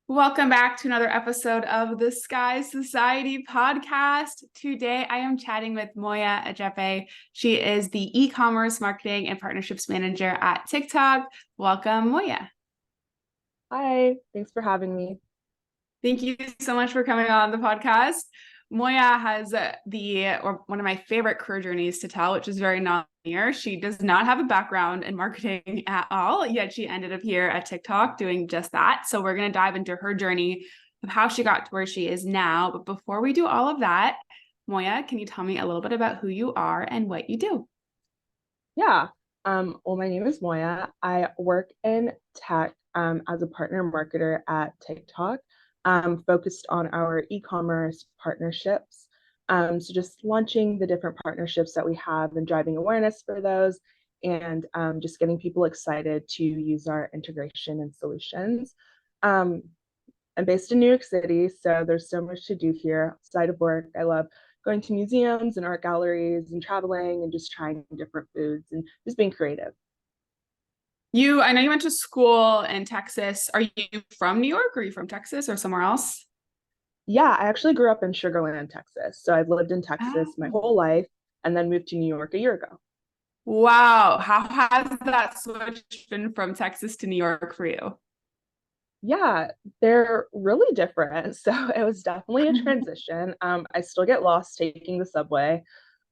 Welcome back to another episode of the Sky Society podcast. Today, I am chatting with Moyo Ajepe. She is the e-commerce marketing and partnerships manager at TikTok. Welcome, Moyo. Hi, thanks for having me. Thank you so much for coming on the podcast. Moyo has one of my favorite career journeys to tell, which is very non-linear. She does not have a background in marketing at all, yet she ended up here at TikTok doing just that. So we're going to dive into her journey of how she got to where she is now. But before we do all of that, Moyo, can you tell me a little bit about who you are and what you do? Yeah, well, my name is Moyo. I work in tech as a partner marketer at TikTok, focused on our e-commerce partnerships. So just launching the different partnerships that we have and driving awareness for those, and just getting people excited to use our integration and solutions. Um, I'm based in New York City, so there's so much to do here outside of work. I love going to museums and art galleries and traveling and just trying different foods and just being creative. I know you went to school in Texas. Are you from New York or are you from Texas or somewhere else? Yeah, I actually grew up in Sugar Land, Texas. So I've lived in Texas my Oh. whole life and then moved to New York a year ago. Wow. How has that switch been from Texas to New York for you? Yeah, they're really different. So it was definitely a transition. I still get lost taking the subway,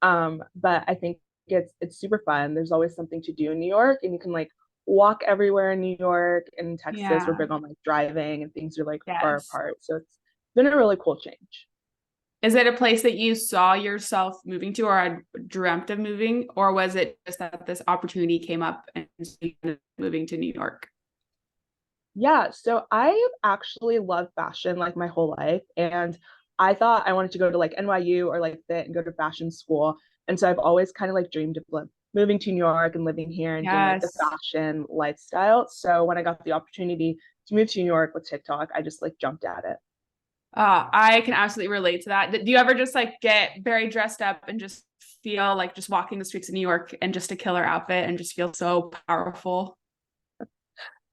but I think it's super fun. There's always something to do in New York, and you can like walk everywhere in New York. And in Texas, we're Yeah. big on like driving, and things are like far Yes. apart. So it's been a really cool change. Is it a place that you saw yourself moving to or had dreamt of moving, or was it just that this opportunity came up and so you ended up moving to New York? Yeah, so I actually love fashion like my whole life. And I thought I wanted to go to like NYU or like fit and go to fashion school. And so I've always kind of like dreamed of like moving to New York and living here and doing like the Yes. fashion lifestyle. So when I got the opportunity to move to New York with TikTok, I just like jumped at it. I can absolutely relate to that. Do you ever just like get very dressed up and just feel like just walking the streets of New York and just a killer outfit and just feel so powerful?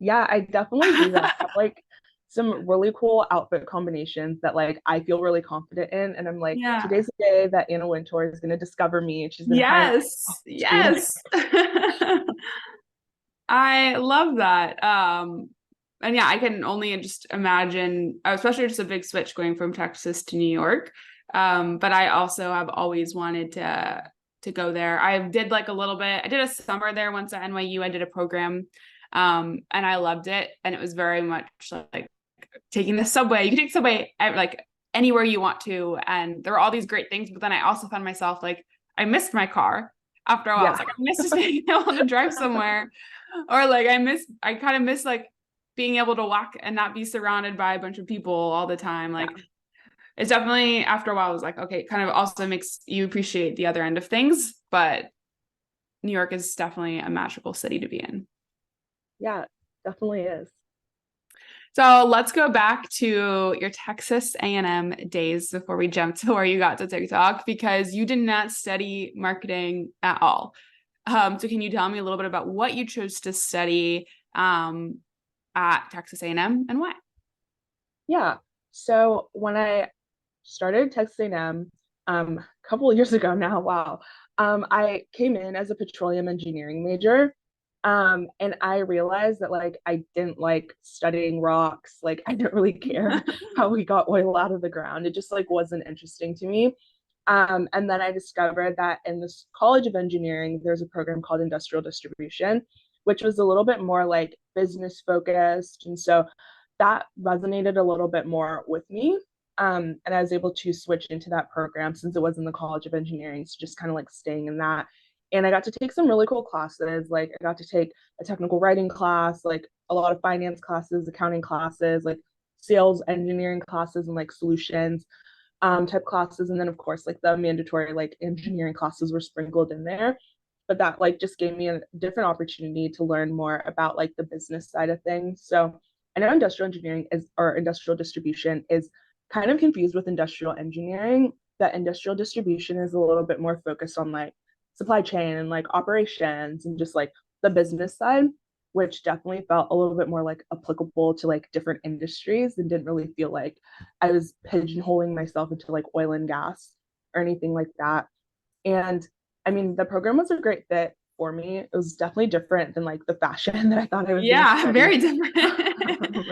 Yeah, I definitely do that. I have like some really cool outfit combinations that like I feel really confident in. And I'm like, Yeah. today's the day that Anna Wintour is gonna discover me and she's gonna hire me Yes. to be like, Yes. I love that. And yeah, I can only just imagine, especially just a big switch going from Texas to New York. But I also have always wanted to go there. I did like a little bit. I did a summer there once at NYU. I did a program, and I loved it. And it was very much like taking the subway. You can take subway at, like anywhere you want to, and there were all these great things. But then I also found myself like I missed my car after a while. I was yeah. like, I miss just being able to drive somewhere, or like I kind of miss like being able to walk and not be surrounded by a bunch of people all the time. Yeah. Like it's definitely after a while, I was like, okay, it kind of also makes you appreciate the other end of things. But New York is definitely a magical city to be in. Yeah, definitely is. So let's go back to your Texas A&M days before we jump to where you got to TikTok because you did not study marketing at all. So can you tell me a little bit about what you chose to study at Texas A&M and why? Yeah. So when I started Texas A&M a couple of years ago now, wow, I came in as a petroleum engineering major. And I realized that like I didn't like studying rocks. Like I didn't really care how we got oil out of the ground. It just like wasn't interesting to me. And then I discovered that in this College of Engineering, there's a program called Industrial Distribution, which was a little bit more like business focused. And so that resonated a little bit more with me. And I was able to switch into that program since it was in the College of Engineering. So just kind of like staying in that. And I got to take some really cool classes. Like I got to take a technical writing class, like a lot of finance classes, accounting classes, like sales engineering classes, and like solutions type classes. And then of course like the mandatory like engineering classes were sprinkled in there. But that like just gave me a different opportunity to learn more about like the business side of things. So I know industrial engineering is or industrial distribution is kind of confused with industrial engineering. That industrial distribution is a little bit more focused on like supply chain and like operations and just like the business side. which definitely felt a little bit more like applicable to like different industries and didn't really feel like I was pigeonholing myself into like oil and gas or anything like that. And I mean, the program was a great fit for me. It was definitely different than like the fashion that I thought I was going to Yeah, study very different.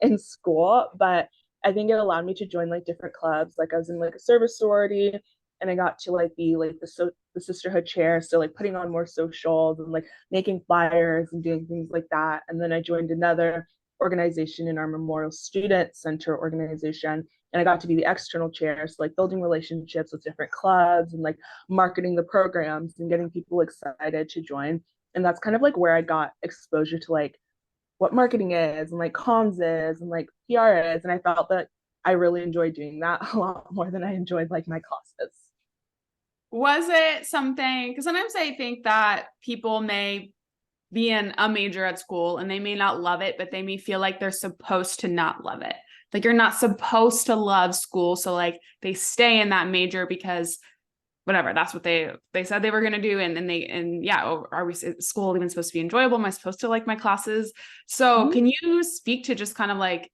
in school. But I think it allowed me to join like different clubs. Like I was in like a service sorority, and I got to like be like the sisterhood chair. So like putting on more socials and like making flyers and doing things like that. And then I joined another organization in our Memorial Student Center organization, and I got to be the external chair, so like building relationships with different clubs and like marketing the programs and getting people excited to join. And that's kind of like where I got exposure to like what marketing is and like comms is and like PR is. And I felt that I really enjoyed doing that a lot more than I enjoyed like my classes. Was it something, because sometimes I think that people may be in a major at school and they may not love it, but they may feel like they're supposed to not love it. Like you're not supposed to love school. So like they stay in that major because whatever, that's what they said they were going to do. And yeah, oh, are we, is school even supposed to be enjoyable? Am I supposed to like my classes? So Mm-hmm. can you speak to just kind of like,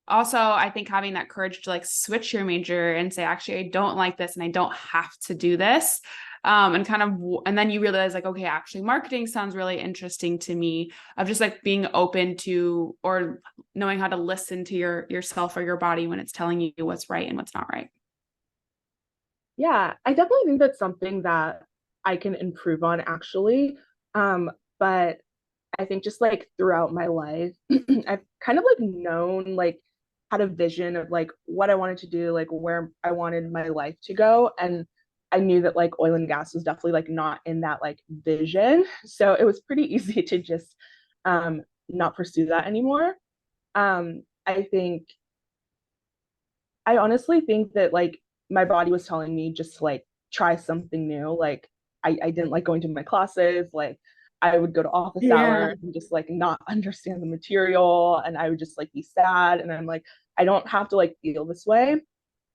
also I think having that courage to like switch your major and say, actually I don't like this and I don't have to do this, and kind of, and then you realize like, okay, actually marketing sounds really interesting to me, of just like being open to, or knowing how to listen to yourself or your body when it's telling you what's right and what's not right. Yeah, I definitely think that's something that I can improve on actually. But I think just like throughout my life, I've kind of like known, like, had a vision of like what I wanted to do, like where I wanted my life to go. And I knew that like oil and gas was definitely like not in that like vision. So it was pretty easy to just not pursue that anymore. I think I honestly think that like my body was telling me just to like try something new. Like I didn't like going to my classes. Like I would go to office Yeah. hours and just like not understand the material, and I would just like be sad. And I'm like, I don't have to like feel this way.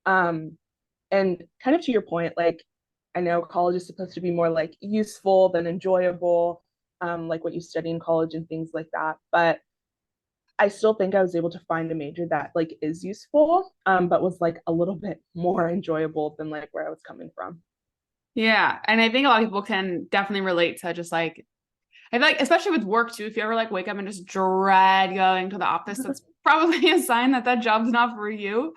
Um, and kind of to your point, like I know college is supposed to be more like useful than enjoyable, like what you study in college and things like that. But I still think I was able to find a major that like is useful, but was like a little bit more enjoyable than like where I was coming from. Yeah. And I think a lot of people can definitely relate to just like, I feel like, especially with work too, if you ever like wake up and just dread going to the office, that's probably a sign that that job's not for you.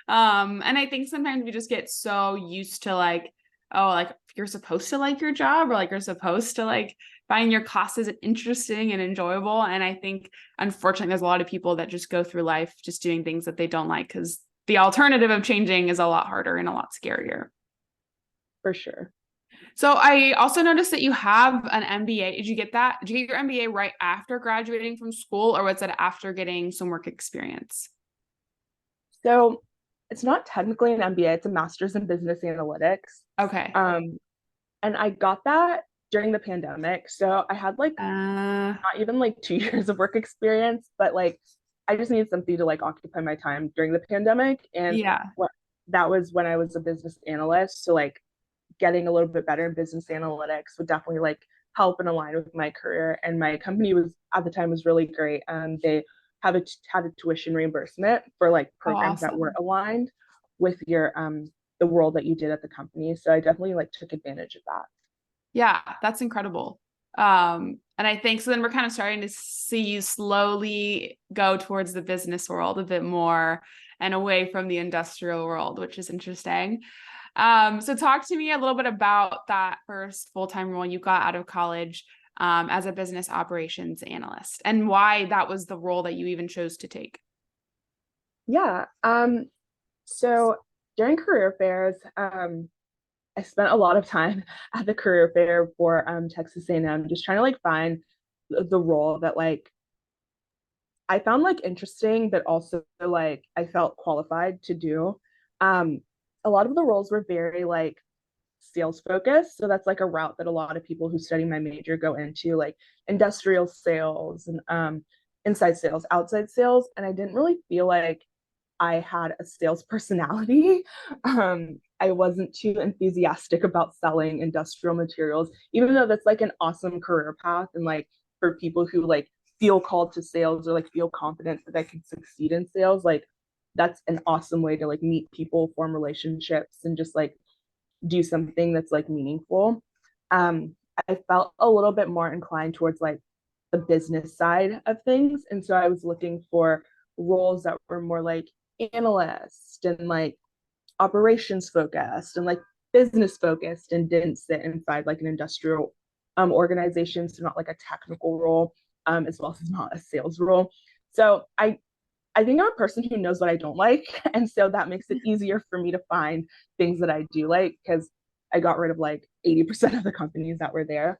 And I think sometimes we just get so used to like, oh, like you're supposed to like your job, or like you're supposed to like find your classes interesting and enjoyable. And I think unfortunately there's a lot of people that just go through life just doing things that they don't like, because the alternative of changing is a lot harder and a lot scarier. For sure. So I also noticed that you have an MBA. Did you get that? Did you get your MBA right after graduating from school, or was it after getting some work experience? So it's not technically an MBA, it's a master's in business analytics. Okay. Um, and I got that during the pandemic. So I had like Uh, not even like 2 years of work experience, but like I just needed something to like occupy my time during the pandemic. And yeah. what that was when I was a business analyst. So like getting a little bit better in business analytics would definitely like help and align with my career. And my company was at the time was really great. They have had a tuition reimbursement for like Oh, programs that were awesome. aligned with your the role that you did at the company. So I definitely like took advantage of that. Yeah, that's incredible. And I think so then we're kind of starting to see you slowly go towards the business world a bit more and away from the industrial world, which is interesting. So talk to me a little bit about that first full-time role you got out of college, as a business operations analyst, and why that was the role that you even chose to take. Yeah. So during career fairs, I spent a lot of time at the career fair for Texas A&M, just trying to like find the role that like I found like interesting, but also like I felt qualified to do. Um, a lot of the roles were very like sales focused. So that's like a route that a lot of people who study my major go into, like industrial sales and inside sales, outside sales. And I didn't really feel like I had a sales personality. I wasn't too enthusiastic about selling industrial materials, even though that's like an awesome career path and like for people who like feel called to sales or like feel confident that I can succeed in sales, like that's an awesome way to like meet people, form relationships, and just like do something that's like meaningful. Um, I felt a little bit more inclined towards like the business side of things. And so I was looking for roles that were more like analyst and like operations focused and like business focused and didn't sit inside like an industrial organization. So not like a technical role, as well as not a sales role. So I think I'm a person who knows what I don't like. And so that makes it easier for me to find things that I do like because I got rid of like 80% of the companies that were there.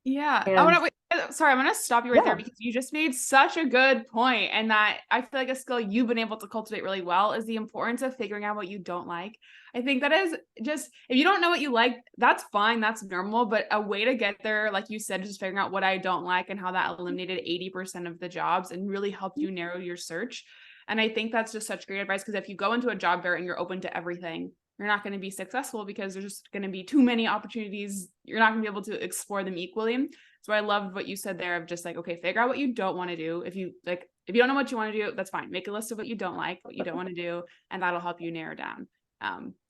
Yeah. I want And to wait. Sorry, I'm going to stop you right there yeah, because you just made such a good point, and that I feel like a skill you've been able to cultivate really well is the importance of figuring out what you don't like. I think that is just, if you don't know what you like, that's fine, that's normal, but a way to get there, like you said, just figuring out what I don't like and how that eliminated 80% of the jobs and really helped you narrow your search. And I think that's just such great advice because if you go into a job fair and you're open to everything, you're not going to be successful because there's just going to be too many opportunities. You're not going to be able to explore them equally. So I loved what you said there of just like, okay, figure out what you don't want to do. If you don't know what you want to do, that's fine. Make a list of what you don't like, what you don't want to do, and that'll help you narrow down.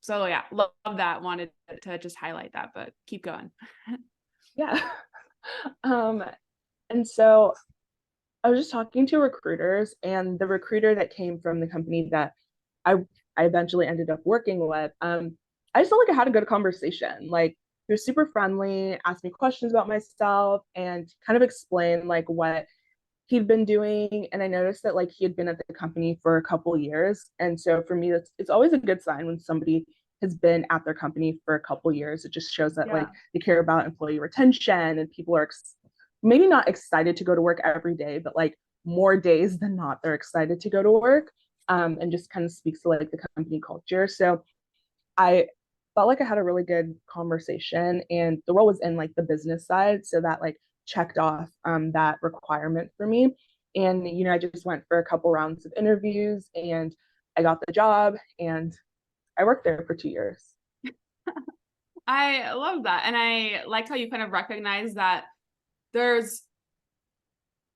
So yeah, love that. Wanted to just highlight that, but keep going. yeah. um, and so I was just talking to recruiters, and the recruiter that came from the company that I I eventually ended up working with, I just felt like I had a good conversation. Like he was super friendly, asked me questions about myself, and kind of explained like what he'd been doing. And I noticed that like he had been at the company for a couple years, and so for me, it's always a good sign when somebody has been at their company for a couple years. It just shows that like Yeah. they care about employee retention and people are maybe not excited to go to work every day, but like more days than not, they're excited to go to work. And just kind of speaks to like the company culture. So I felt like I had a really good conversation, and the role was in like the business side. So that like checked off that requirement for me. And, I just went for a couple rounds of interviews and I got the job and I worked there for 2 years. I love that. And I like how you kind of recognize that there's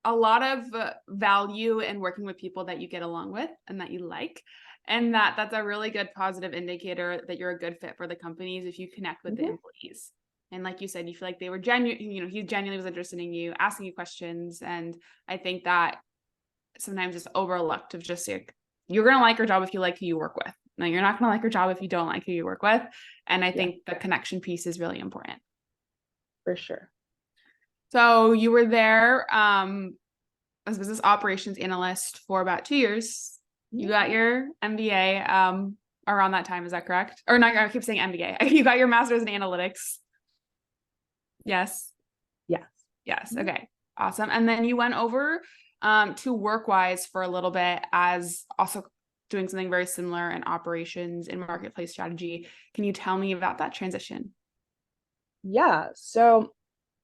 a lot of value in working with people that you get along with and that you like, and that's a really good positive indicator that you're a good fit for the companies if you connect with the Mm-hmm. employees. And like you said, you feel like they were genuine, he genuinely was interested in you, asking you questions. And I think that sometimes it's overlooked of just like, you're going to like your job if you like who you work with. No, you're not going to like your job if you don't like who you work with. And I Yeah, think the connection piece is really important. for sure. So you were there as business operations analyst for about 2 years. You Yeah. got your MBA around that time. Is that correct? Or not? I keep saying MBA. You got your master's in analytics. Yes. Yes. Yes. Okay. Awesome. And then you went over to WorkWise for a little bit as also doing something very similar in operations and marketplace strategy. Can you tell me about that transition? Yeah. So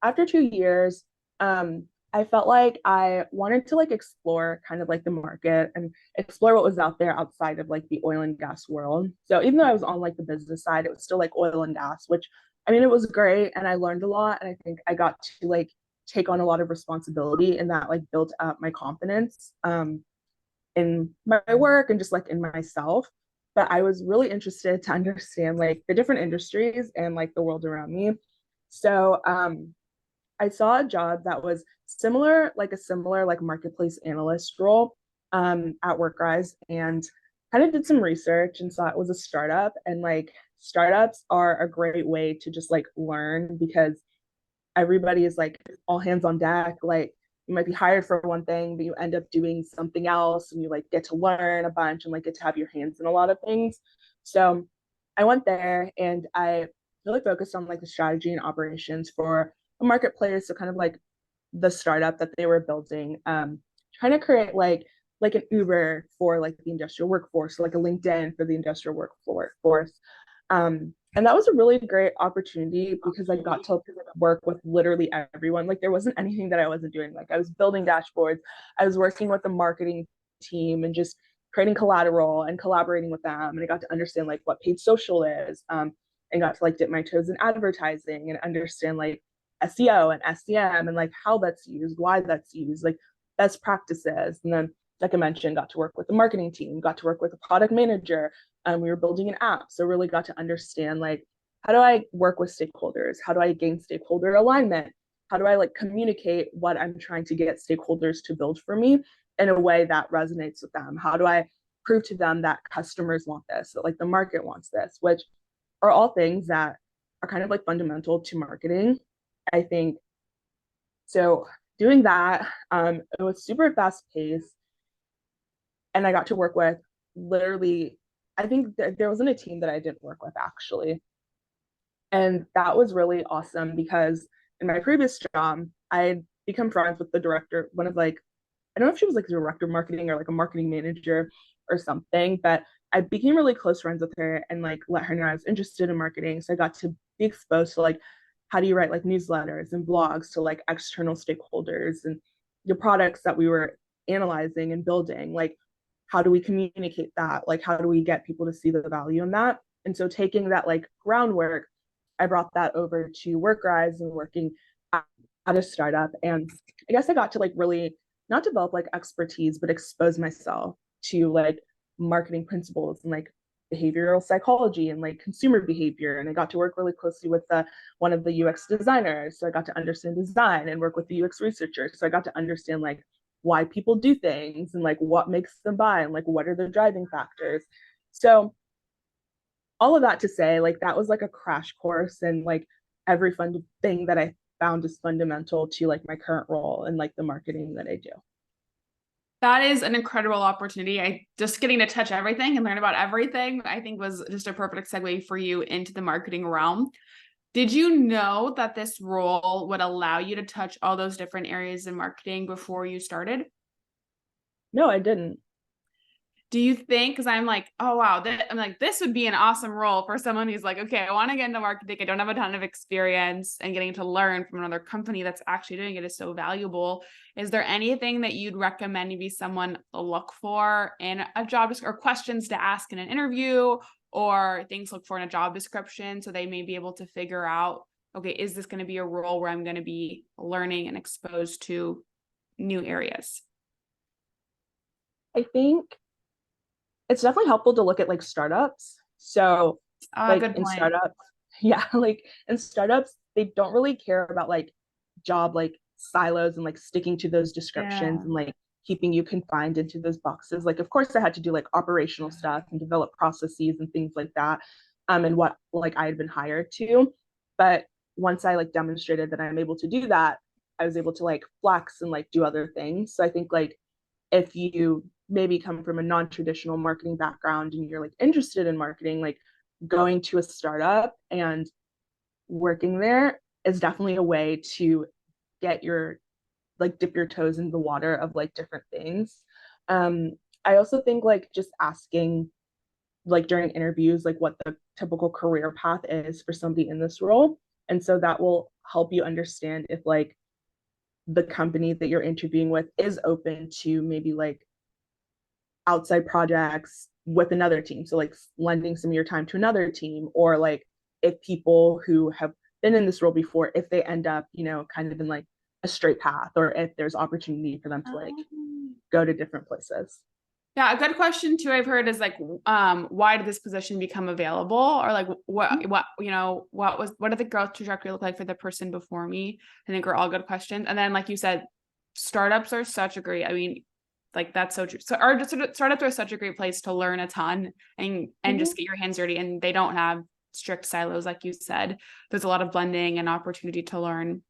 after 2 years, I felt like I wanted to like explore kind of like the market and explore what was out there outside of like the oil and gas world. So even though I was on like the business side, it was still like oil and gas, which I mean, it was great and I learned a lot. And I think I got to like take on a lot of responsibility and that like built up my confidence in my work and just like in myself. But I was really interested to understand like the different industries and like the world around me. So I saw a job that was similar, like a similar like marketplace analyst role at WorkRise, and kind of did some research and saw it was a startup. And like startups are a great way to just like learn because everybody is like all hands on deck. Like you might be hired for one thing, but you end up doing something else and you like get to learn a bunch and like get to have your hands in a lot of things. So I went there and I really focused on like the strategy and operations for a marketplace. So kind of like the startup that they were building, trying to create like an Uber for like the industrial workforce, like a LinkedIn for the industrial workforce. And that was a really great opportunity because I got to work with literally everyone. Like there wasn't anything that I wasn't doing. Like I was building dashboards, I was working with the marketing team and just creating collateral and collaborating with them. And I got to understand like what paid social is. And got to like dip my toes in advertising and understand like SEO and SEM and like how that's used, why that's used. Like best practices. And then, like I mentioned, got to work with the marketing team, got to work with a product manager. We were building an app. So really got to understand like, how do I work with stakeholders? How do I gain stakeholder alignment? How do I like communicate what I'm trying to get stakeholders to build for me in a way that resonates with them? How do I prove to them that customers want this, that like the market wants this, which are all things that are kind of like fundamental to marketing, I think. So doing that, it was super fast paced, and I got to work with literally, I think there wasn't a team that I didn't work with actually. And that was really awesome because in my previous job, I'd become friends with the director, one of like, I don't know if she was like the director of marketing or like a marketing manager or something, but I became really close friends with her and like let her know I was interested in marketing. So I got to be exposed to like, how do you write like newsletters and blogs to like external stakeholders and the products that we were analyzing and building? Like, how do we communicate that? Like, how do we get people to see the value in that? And so taking that like groundwork, I brought that over to WorkRise and working at a startup. And I guess I got to like really not develop like expertise, but expose myself to like marketing principles and like behavioral psychology and like consumer behavior. And I got to work really closely with one of the UX designers. So I got to understand design and work with the UX researchers. So I got to understand like why people do things and like what makes them buy and like what are the driving factors. So all of that to say, like that was like a crash course and like every fun thing that I found is fundamental to like my current role and like the marketing that I do. That is an incredible opportunity. I just getting to touch everything and learn about everything, I think was just a perfect segue for you into the marketing realm. Did you know that this role would allow you to touch all those different areas in marketing before you started? No, I didn't. Do you think, because I'm like, oh wow, I'm like, this would be an awesome role for someone who's like, okay, I want to get into marketing. I don't have a ton of experience, and getting to learn from another company that's actually doing it is so valuable. Is there anything that you'd recommend maybe someone look for in a job or questions to ask in an interview or things to look for in a job description so they may be able to figure out, okay, is this going to be a role where I'm going to be learning and exposed to new areas? I think it's definitely helpful to look at like startups. So like Good in point. startups, yeah, like in startups, they don't really care about like job like silos and like sticking to those descriptions Yeah. and like keeping you confined into those boxes. Like of course I had to do like operational stuff and develop processes and things like that. And what like I had been hired to. But once I like demonstrated that I'm able to do that, I was able to like flex and like do other things. So I think like if you maybe come from a non-traditional marketing background and you're like interested in marketing, like going to a startup and working there is definitely a way to get your like dip your toes in the water of like different things. um I also think like just asking like during interviews like what the typical career path is for somebody in this role, and so that will help you understand if like the company that you're interviewing with is open to maybe like outside projects with another team. So like lending some of your time to another team, or like if people who have been in this role before, if they end up, you know, kind of in like a straight path, or if there's opportunity for them to like go to different places. Yeah, a good question too I've heard is like, why did this position become available? Or like what did the growth trajectory look like for the person before me? I think are all good questions. And then like you said, startups are such a great, I mean, like that's so true. So our startups are such a great place to learn a ton and Mm-hmm. just get your hands dirty. And they don't have strict silos, like you said. There's a lot of blending and opportunity to learn.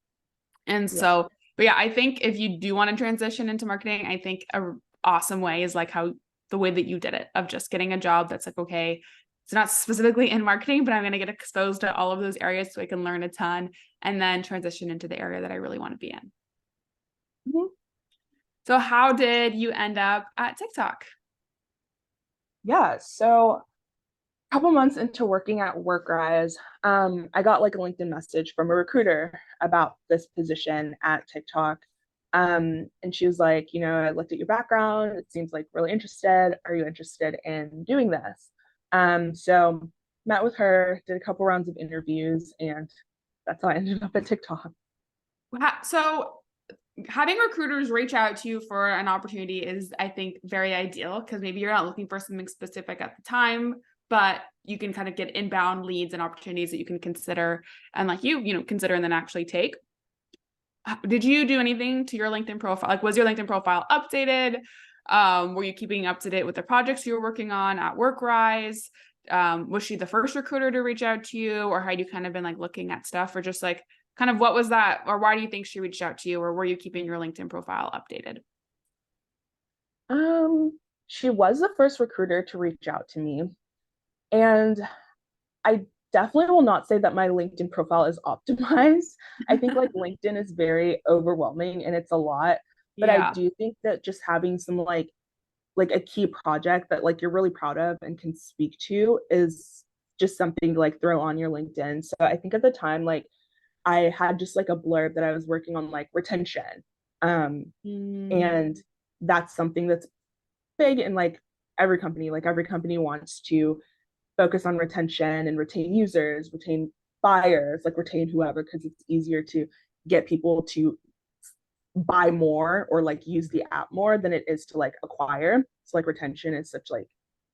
And Yeah. so, but yeah, I think if you do want to transition into marketing, I think a awesome way is like how the way that you did it of just getting a job that's like, okay, it's not specifically in marketing, but I'm going to get exposed to all of those areas so I can learn a ton and then transition into the area that I really want to be in. Mm-hmm. So how did you end up at TikTok? Yeah. So a couple months into working at WorkRise, I got like a LinkedIn message from a recruiter about this position at TikTok. And she was like, you know, I looked at your background. It seems like really interested. Are you interested in doing this? So met with her, did a couple rounds of interviews, and that's how I ended up at TikTok. So having recruiters reach out to you for an opportunity is, I think, very ideal, because maybe you're not looking for something specific at the time, but you can kind of get inbound leads and opportunities that you can consider and like consider and then actually take. Did you do anything to your LinkedIn profile? Like, was your LinkedIn profile updated? Were you keeping up to date with the projects you were working on at WorkRise? Was she the first recruiter to reach out to you, or had you kind of been like looking at stuff, or just like kind of what was that, or why do you think she reached out to you, or were you keeping your LinkedIn profile updated? She was the first recruiter to reach out to me, and I definitely will not say that my LinkedIn profile is optimized. I think like LinkedIn is very overwhelming and it's a lot, but I Yeah. do think that just having some like a key project that like you're really proud of and can speak to is just something to like throw on your LinkedIn. So I think at the time like I had just like a blurb that I was working on like retention. Um Mm. and that's something that's big in like every company wants to focus on retention and retain users, retain buyers, like retain whoever, because it's easier to get people to buy more or like use the app more than it is to like acquire. So like retention is such like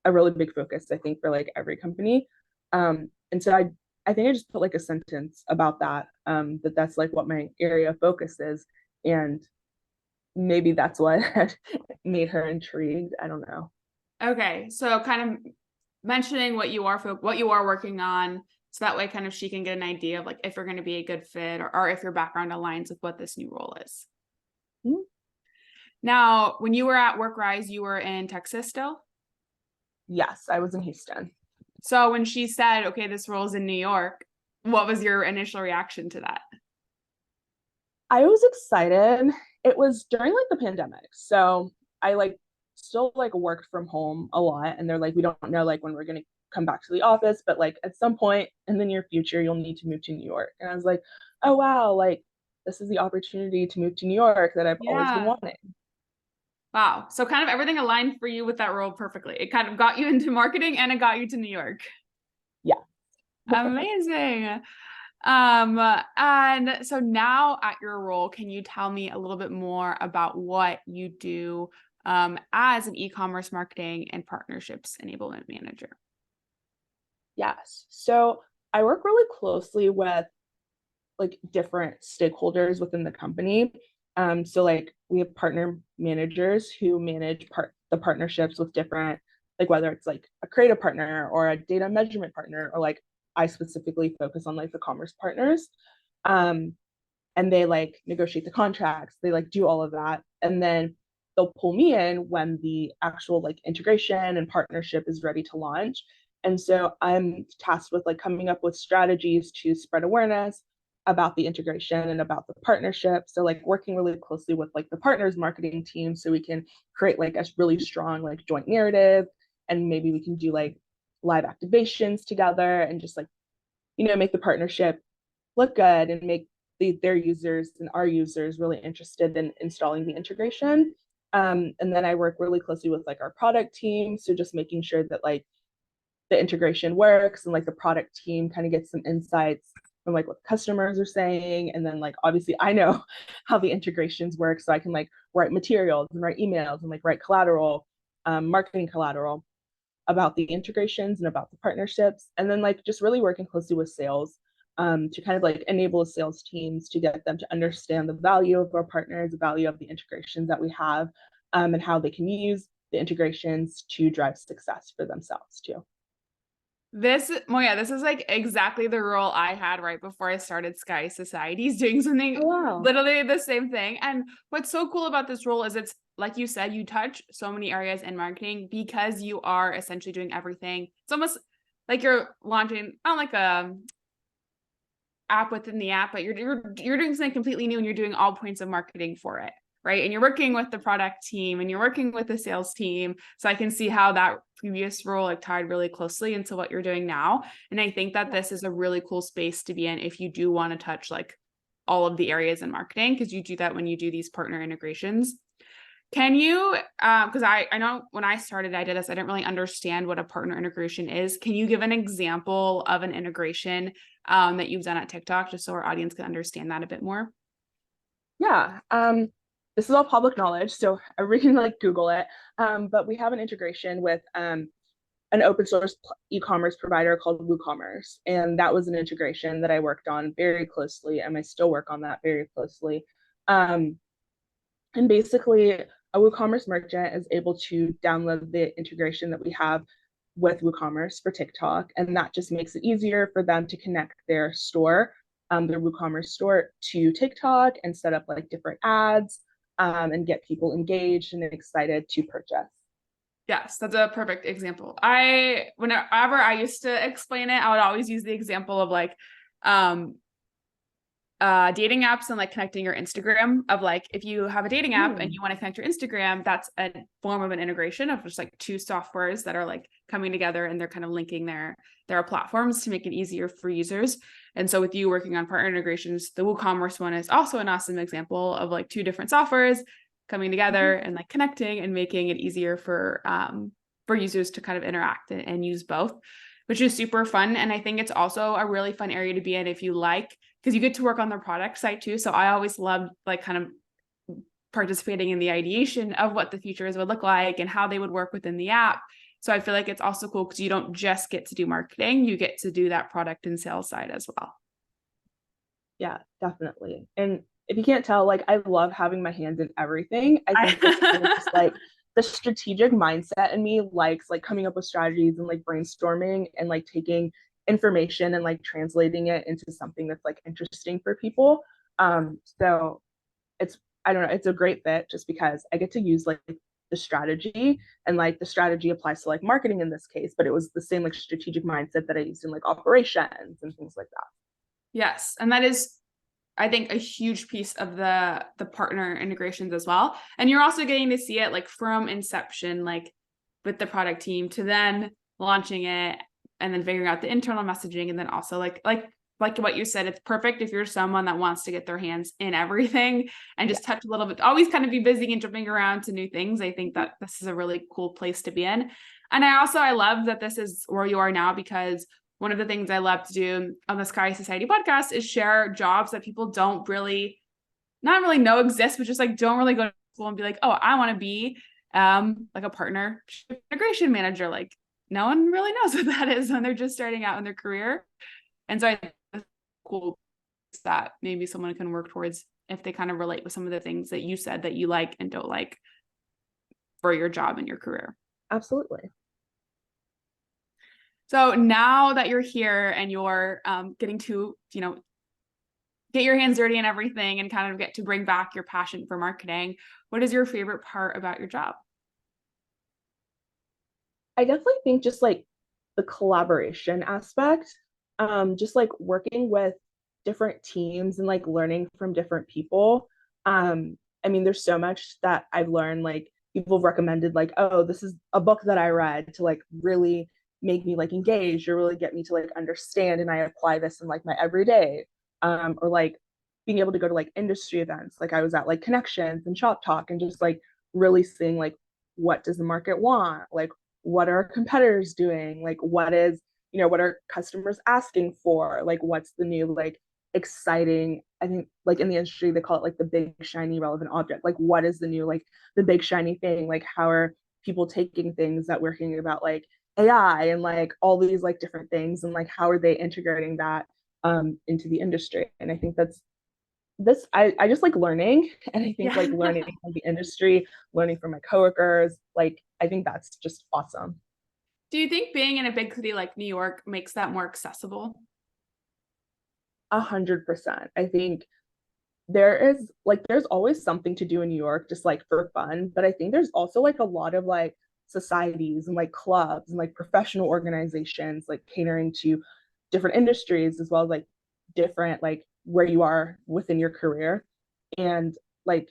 a really big focus, I think, for like every company. And so I think I just put like a sentence about that, that that's like what my area of focus is. And maybe that's what made her intrigued. I don't know. Okay, so kind of mentioning what you are working on, so that way kind of she can get an idea of like if you're going to be a good fit, or if your background aligns with what this new role is. Mm-hmm. Now, when you were at WorkRise, you were in Texas still. Yes, I was in Houston. So when she said, "Okay, this role is in New York," what was your initial reaction to that? I was excited. It was during like the pandemic. So I like still like worked from home a lot. And they're like, we don't know like when we're gonna come back to the office, but like at some point in the near future, you'll need to move to New York. And I was like, oh wow, like this is the opportunity to move to New York that I've always been Yeah. wanting. Wow. So kind of everything aligned for you with that role perfectly. It kind of got you into marketing and it got you to New York. Yeah. Amazing. And so now at your role, can you tell me a little bit more about what you do as an e-commerce marketing and partnerships enablement manager? Yes. So I work really closely with like different stakeholders within the company. So like we have partner managers who manage the partnerships with different, like whether it's like a creative partner or a data measurement partner, or like I specifically focus on like the commerce partners. Um, and they like negotiate the contracts, they like do all of that. And then they'll pull me in when the actual like integration and partnership is ready to launch. And so I'm tasked with like coming up with strategies to spread awareness about the integration and about the partnership. So like working really closely with like the partners marketing team so we can create like a really strong like joint narrative, and maybe we can do like live activations together and just like make the partnership look good and make their users and our users really interested in installing the integration. And then I work really closely with like our product team. So just making sure that like the integration works and like the product team kind of gets some insights from like what customers are saying. And then like obviously I know how the integrations work. So I can like write materials and write emails and like write collateral, marketing collateral about the integrations and about the partnerships. And then like just really working closely with sales, to kind of like enable sales teams to get them to understand the value of our partners, the value of the integrations that we have, and how they can use the integrations to drive success for themselves too. Moya, this is like exactly the role I had right before I started Sky Societies, doing something Oh, wow. literally the same thing. And what's so cool about this role is it's like you said, you touch so many areas in marketing because you are essentially doing everything. It's almost like you're launching not like a app within the app, but you're doing something completely new and you're doing all points of marketing for it, right? And you're working with the product team and you're working with the sales team. So I can see how that previous role like tied really closely into what you're doing now. And I think that this is a really cool space to be in if you do want to touch like all of the areas in marketing, because you do that when you do these partner integrations. Can you, because I know when I started, I did this, I didn't really understand what a partner integration is. Can you give an example of an integration that you've done at TikTok, just so our audience can understand that a bit more? Yeah. This is all public knowledge, so everybody can like Google it. But we have an integration with an open source e-commerce provider called WooCommerce, and that was an integration that I worked on very closely, and I still work on that very closely. Um, and basically, a WooCommerce merchant is able to download the integration that we have with WooCommerce for TikTok, and that just makes it easier for them to connect their store, their WooCommerce store, to TikTok and set up like different ads, and get people engaged and excited to purchase. Yes, that's a perfect example. Whenever I used to explain it, I would always use the example of like, um, dating apps and like connecting your Instagram of like, if you have a dating app and you want to connect your Instagram, that's a form of an integration of just like two softwares that are like coming together and they're kind of linking their platforms to make it easier for users. And so with you working on partner integrations, the WooCommerce one is also an awesome example of like two different softwares coming together and like connecting and making it easier for users to kind of interact and use both, which is super fun. And I think it's also a really fun area to be in if you like, because you get to work on their product site too. So I always loved like kind of participating in the ideation of what the features would look like and how they would work within the app. So I feel like it's also cool because you don't just get to do marketing, you get to do that product and sales side as well. Yeah, definitely. And if you can't tell, like I love having my hands in everything. I think it's kind of just like the strategic mindset in me likes like coming up with strategies and like brainstorming and like taking information and like translating it into something that's like interesting for people. So it's I don't know, it's a great fit just because I get to use like the strategy, and like the strategy applies to like marketing in this case, but it was the same like strategic mindset that I used in like operations and things like that. Yes. And that is, I think, a huge piece of the partner integrations as well. And you're also getting to see it like from inception, like with the product team to then launching it and then figuring out the internal messaging. And then also like what you said, it's perfect if you're someone that wants to get their hands in everything and just touch a little bit, always kind of be busy and jumping around to new things. I think that this is a really cool place to be in. And I love that this is where you are now, because one of the things I love to do on the Sky Society podcast is share jobs that people don't really, not really know exist, but just like don't really go to school and be like, oh, I want to be like a partner integration manager. Like no one really knows what that is when they're just starting out in their career. And so I think it's cool that maybe someone can work towards if they kind of relate with some of the things that you said that you like and don't like for your job and your career. Absolutely. So now that you're here and you're getting to, get your hands dirty and everything and kind of get to bring back your passion for marketing, what is your favorite part about your job? I definitely think just like the collaboration aspect, just like working with different teams and like learning from different people. I mean, there's so much that I've learned, like people have recommended like, oh, this is a book that I read to like really make me like engaged or really get me to like understand, and I apply this in like my everyday. Or like being able to go to like industry events. Like I was at like Connections and Shop Talk and just like really seeing like what does the market want? Like what are competitors doing? Like what are customers asking for? Like what's the new like exciting, I think like in the industry they call it like the big shiny relevant object. Like what is the new like the big shiny thing? Like how are people taking things that we're hearing about like AI and like all these like different things, and like how are they integrating that into the industry? And I think that's this I just like learning, and I think Yeah. like learning from the industry, learning from my coworkers, like I think that's just awesome. Do you think being in a big city like New York makes that more accessible? 100%. I think there's always something to do in New York just like for fun, but I think there's also like a lot of like societies and like clubs and like professional organizations like catering to different industries as well as like different like where you are within your career. And like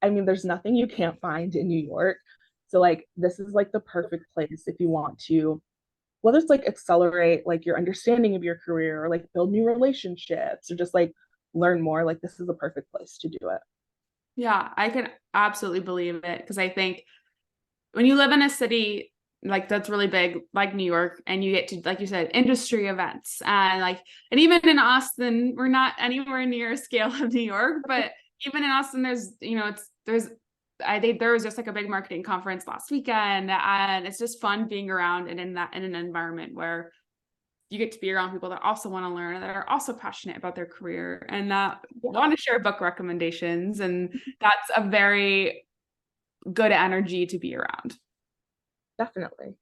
I mean, there's nothing you can't find in New York. So like this is like the perfect place if you want to, whether it's like accelerate like your understanding of your career or like build new relationships or just like learn more, like this is the perfect place to do it. Yeah, I can absolutely believe it, because I think when you live in a city like that's really big, like New York, and you get to, like you said, industry events and even in Austin, we're not anywhere near a scale of New York, but even in Austin, there's, I think there was just like a big marketing conference last weekend, and it's just fun being around and in an environment where you get to be around people that also want to learn and that are also passionate about their career and that Yeah, want to share book recommendations. And that's a very good energy to be around. definitely.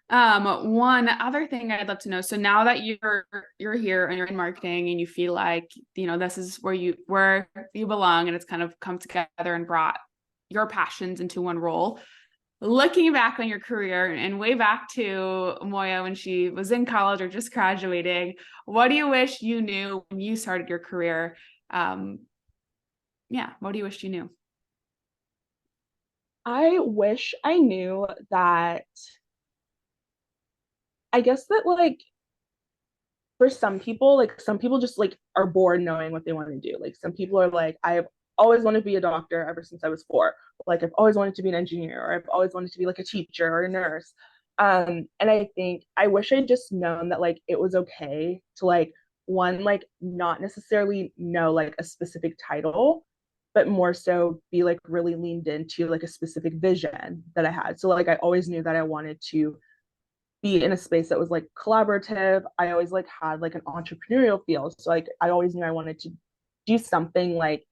One other thing I'd love to know. So now that you're here and you're in marketing and you feel like, this is where you belong and it's kind of come together and brought your passions into one role. Looking back on your career and way back to Moyo when she was in college or just graduating, what do you wish you knew when you started your career? What do you wish you knew? I wish I knew that, I guess that like for some people just like are bored knowing what they want to do. Like some people are like, I've always wanted to be a doctor ever since I was 4. Like I've always wanted to be an engineer, or I've always wanted to be like a teacher or a nurse. And I think I wish I'd just known that like it was okay to like one, like not necessarily know like a specific title, but more so be like really leaned into like a specific vision that I had. So like I always knew that I wanted to be in a space that was like collaborative. I always like had like an entrepreneurial feel. So like I always knew I wanted to do something like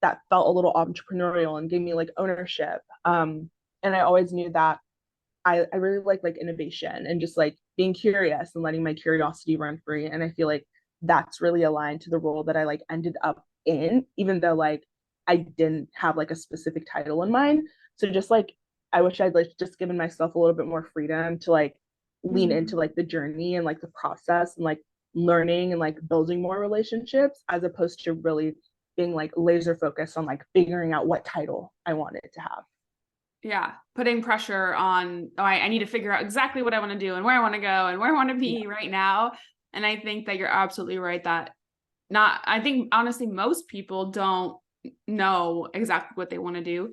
that felt a little entrepreneurial and gave me like ownership. And I always knew that I really like innovation and just like being curious and letting my curiosity run free. And I feel like that's really aligned to the role that I like ended up in, even though like I didn't have like a specific title in mind. So just like I wish I'd like just given myself a little bit more freedom to like lean into like the journey and like the process and like learning and like building more relationships as opposed to really being like laser focused on like figuring out what title I wanted to have. Yeah, putting pressure on, I need to figure out exactly what I want to do and where I want to go and where I want to be Yeah. right now. And I think that you're absolutely right that I think honestly, most people don't know exactly what they want to do.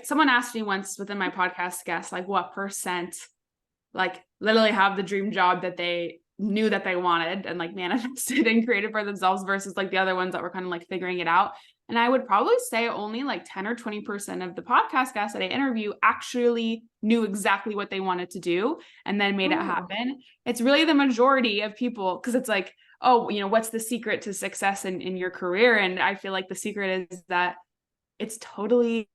Someone asked me once within my podcast guest, like what percent like literally have the dream job that they knew that they wanted and like manifested and created for themselves versus like the other ones that were kind of like figuring it out. And I would probably say only like 10 or 20% of the podcast guests that I interview actually knew exactly what they wanted to do and then made it Oh, happen. It's really the majority of people because it's like, oh, what's the secret to success in your career? And I feel like the secret is that it's totally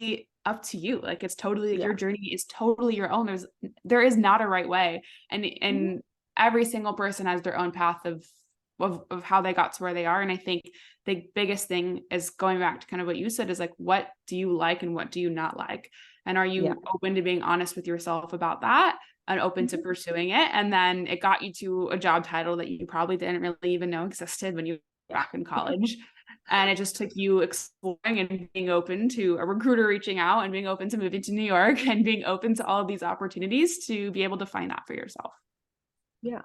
up to you. Like it's totally yeah. your journey is totally your own. There is not a right way. Mhm. And every single person has their own path of how they got to where they are. And I think the biggest thing is going back to kind of what you said is like, what do you like and what do you not like? And are Yeah. you open to being honest with yourself about that and open to Mhm. pursuing it? And then it got you to a job title that you probably didn't really even know existed when you were Yeah. back in college. And it just took you exploring and being open to a recruiter reaching out and being open to moving to New York and being open to all of these opportunities to be able to find that for yourself, Yeah.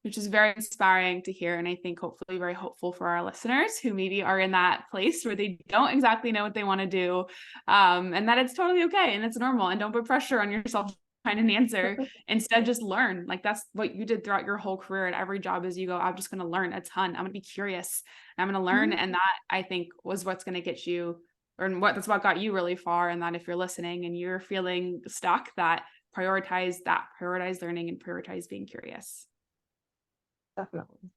which is very inspiring to hear. And I think hopefully very hopeful for our listeners who maybe are in that place where they don't exactly know what they want to do. And that it's totally okay and it's normal. And don't put pressure on yourself to find an answer. Instead, just learn. Like that's what you did throughout your whole career at every job as you go, I'm just going to learn a ton. I'm going to be curious. And I'm going to learn. Mhm. And that I think was what's going to get you that's what got you really far. And that if you're listening and you're feeling stuck, prioritize learning and prioritize being curious. Definitely.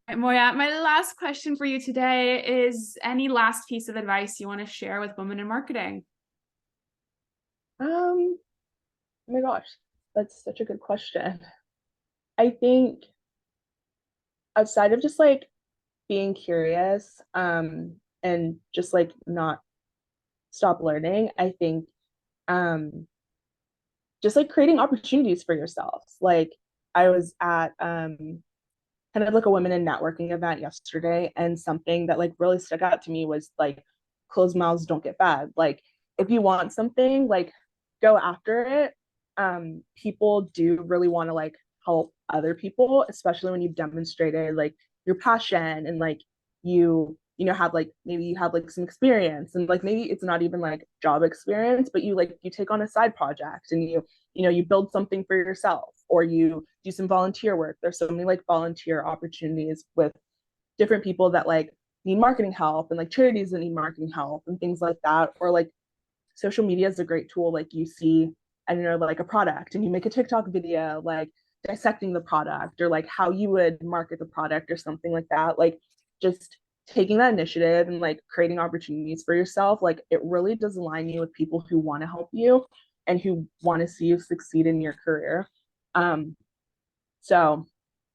Right, Moya, my last question for you today is any last piece of advice you want to share with women in marketing? Oh my gosh, that's such a good question. I think outside of just like being curious, and just like not stop learning, I think just like creating opportunities for yourselves. Like I was at kind of like a women in networking event yesterday, and something that like really stuck out to me was like closed mouths don't get fed. Like if you want something, like go after it. People do really want to like help other people, especially when you've demonstrated like your passion and like you know have like maybe you have like some experience and like maybe it's not even like job experience, but you take on a side project and you build something for yourself or you do some volunteer work. There's so many like volunteer opportunities with different people that like need marketing help and like charities that need marketing help and things like that. Or like social media is a great tool. Like you see, I don't know, like a product and you make a TikTok video, like dissecting the product or like how you would market the product or something like that. Like just taking that initiative and like creating opportunities for yourself, like it really does align you with people who want to help you and who want to see you succeed in your career. Um, so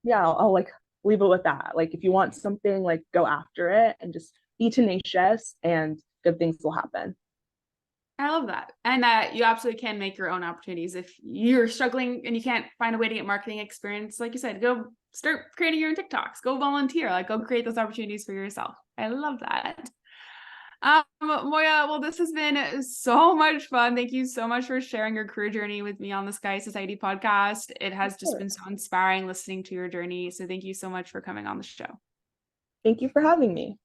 yeah, I'll like leave it with that. Like if you want something, like go after it and just be tenacious and good things will happen. I love that. And you absolutely can make your own opportunities. If you're struggling and you can't find a way to get marketing experience, like you said, go start creating your own TikToks, go volunteer, like go create those opportunities for yourself. I love that. Moya, well, this has been so much fun. Thank you so much for sharing your career journey with me on the Sky Society podcast. It has just been so inspiring listening to your journey. So thank you so much for coming on the show. Thank you for having me.